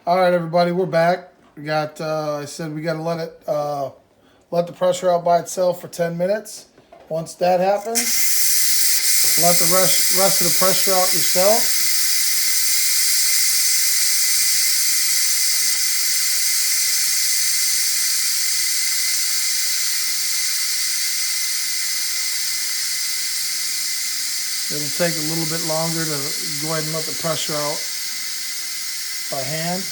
All right, everybody, we're back. We got. I said we got to let it let the pressure out by itself for 10 minutes. Once that happens, let the rest of the pressure out yourself. It'll take a little bit longer to go ahead and let the pressure out by hand.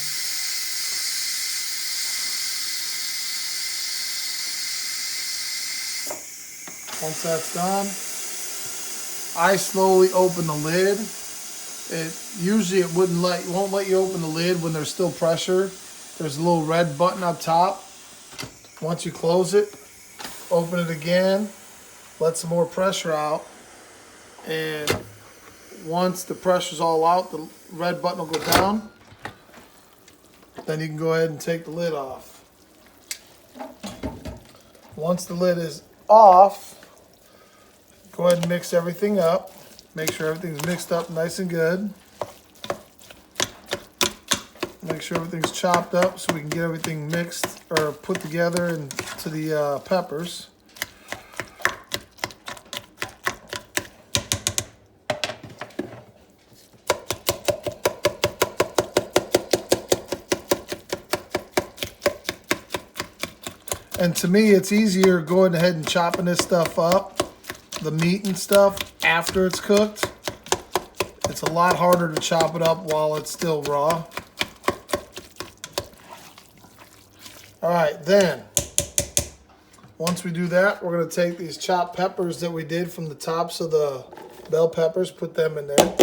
Once that's done, I slowly open the lid. It won't let you open the lid when there's still pressure. There's a little red button up top. Once you close it, open it again, let some more pressure out, and once the pressure's all out, the red button will go down. Then you can go ahead and take the lid off. Once the lid is off, go ahead and mix everything up. Make sure everything's mixed up nice and good. Make sure everything's chopped up so we can get everything mixed or put together into the peppers. And to me, it's easier going ahead and chopping this stuff up, the meat and stuff, after it's cooked. It's a lot harder to chop it up while it's still raw. All right, then, once we do that, we're going to take these chopped peppers that we did from the tops of the bell peppers, put them in there.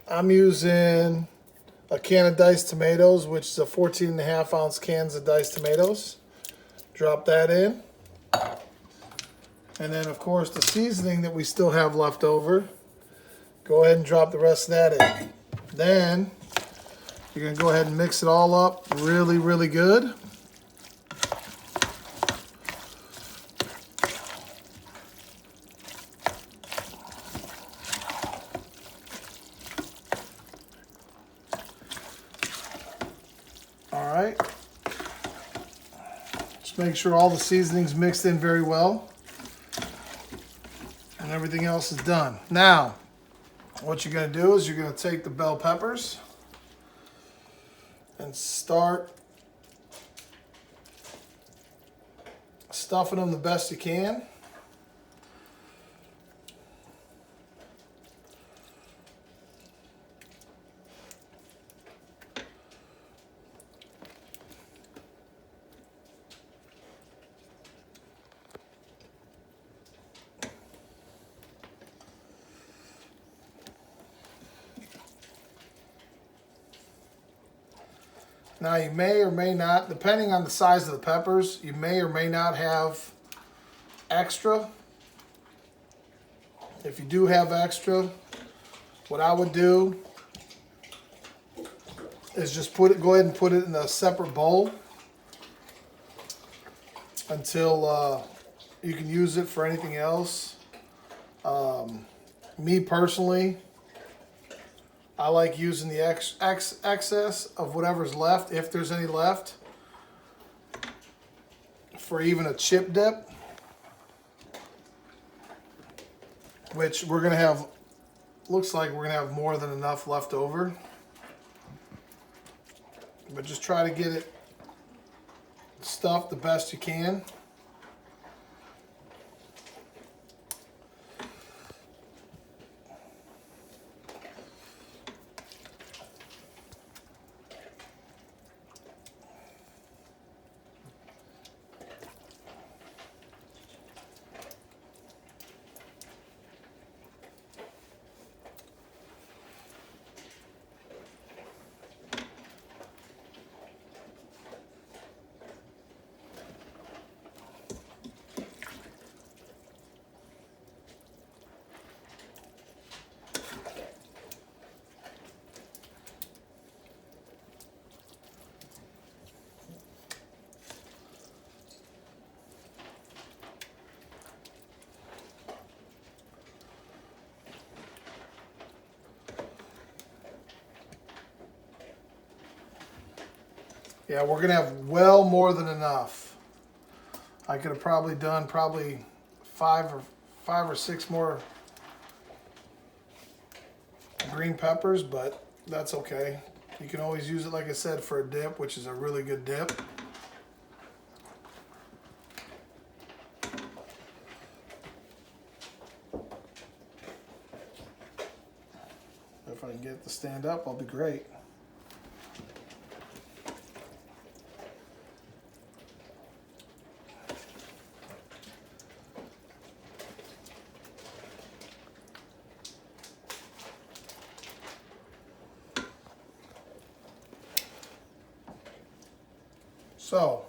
I'm using a can of diced tomatoes, which is a 14.5-ounce cans of diced tomatoes. Drop that in. And then, of course, the seasoning that we still have left over. Go ahead and drop the rest of that in. Then, you're going to go ahead and mix it all up really, really good. All right. Just make sure all the seasoning's mixed in very well. And everything else is done. Now, what you're going to do is you're going to take the bell peppers and start stuffing them the best you can. Now you may or may not, depending on the size of the peppers, you may or may not have extra. If you do have extra, what I would do is just go ahead and put it in a separate bowl until you can use it for anything else. Me personally, I like using the excess of whatever's left, if there's any left, for even a chip dip, which we're going to have, looks like we're going to have more than enough left over. But just try to get it stuffed the best you can. Yeah, we're gonna have well more than enough. I could have probably done five or six more green peppers, but that's okay. You can always use it, like I said, for a dip, which is a really good dip. If I can get it to stand up, I'll be great. So,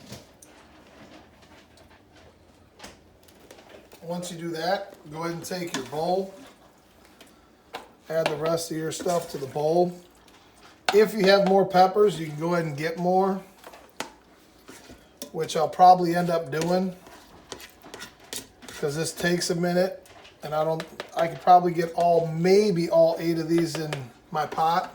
once you do that, go ahead and take your bowl, add the rest of your stuff to the bowl. If you have more peppers, you can go ahead and get more, which I'll probably end up doing because this takes a minute, and I could probably get maybe all 8 of these in my pot.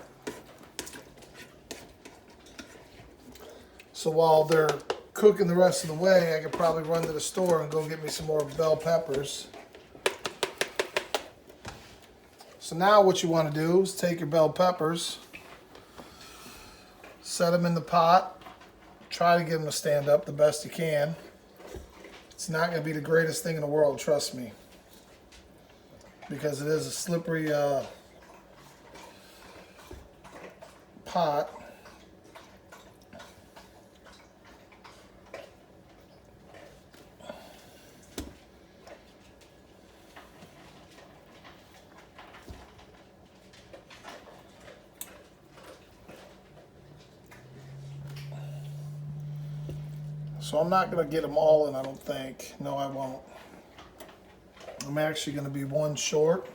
So while they're cooking the rest of the way, I could probably run to the store and go get me some more bell peppers. So now what you want to do is take your bell peppers, set them in the pot, try to get them to stand up the best you can. It's not going to be the greatest thing in the world, trust me, because it is a slippery pot. So I'm not going to get them all in, I don't think. No, I won't. I'm actually going to be one short.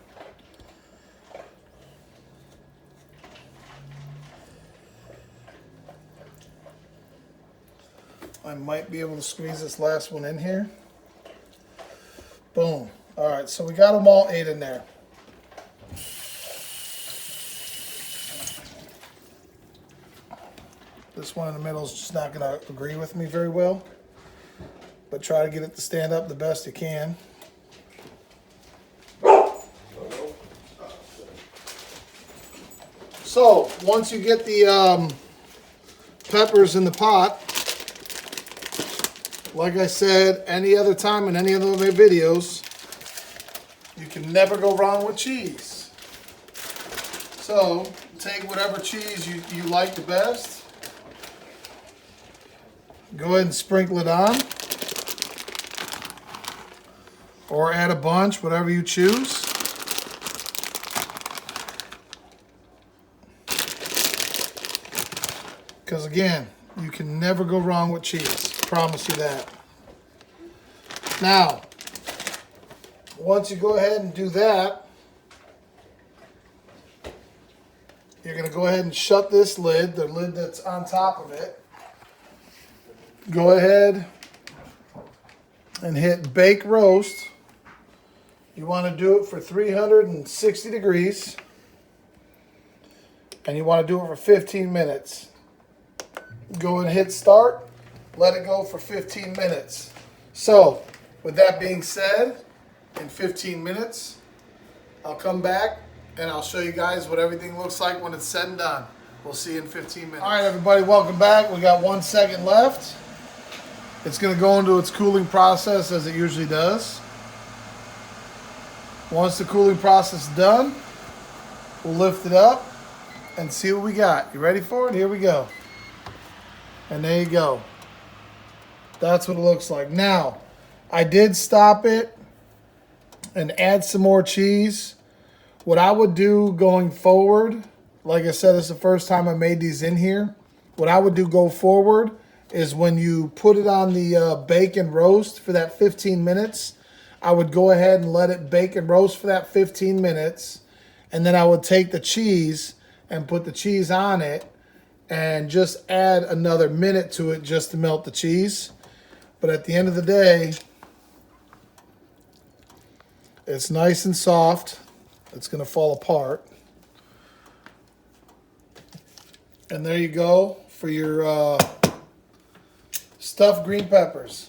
I might be able to squeeze this last one in here. Boom. All right, so we got them all 8 in there. This one in the middle is just not going to agree with me very well, but try to get it to stand up the best you can. So once you get the peppers in the pot, like I said, any other time in any other of my videos, you can never go wrong with cheese. So take whatever cheese you like the best. Go ahead and sprinkle it on, or add a bunch, whatever you choose. Because again, you can never go wrong with cheese. Promise you that. Now, once you go ahead and do that, you're going to go ahead and shut this lid, the lid that's on top of it. Go ahead and hit bake roast. You want to do it for 360 degrees. And you want to do it for 15 minutes. Go and hit start. Let it go for 15 minutes. So, with that being said, in 15 minutes, I'll come back and I'll show you guys what everything looks like when it's said and done. We'll see you in 15 minutes. All right, everybody, welcome back. We got 1 second left. It's going to go into its cooling process as it usually does. Once the cooling process is done, we'll lift it up and see what we got. You ready for it? Here we go. And there you go. That's what it looks like. Now, I did stop it and add some more cheese. What I would do going forward, like I said, it's the first time I made these in here. What I would do go forward is when you put it on the bake and roast for that 15 minutes, I would go ahead and let it bake and roast for that 15 minutes. And then I would take the cheese and put the cheese on it and just add another minute to it just to melt the cheese. But at the end of the day, it's nice and soft. It's going to fall apart. And there you go for your stuffed green peppers.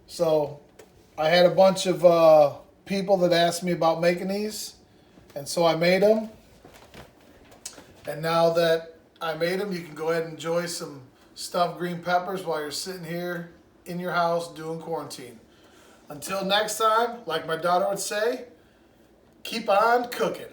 So I had a bunch of people that asked me about making these, and so I made them. And now that I made them, you can go ahead and enjoy some stuffed green peppers while you're sitting here in your house doing quarantine. Until next time, like my daughter would say, keep on cooking.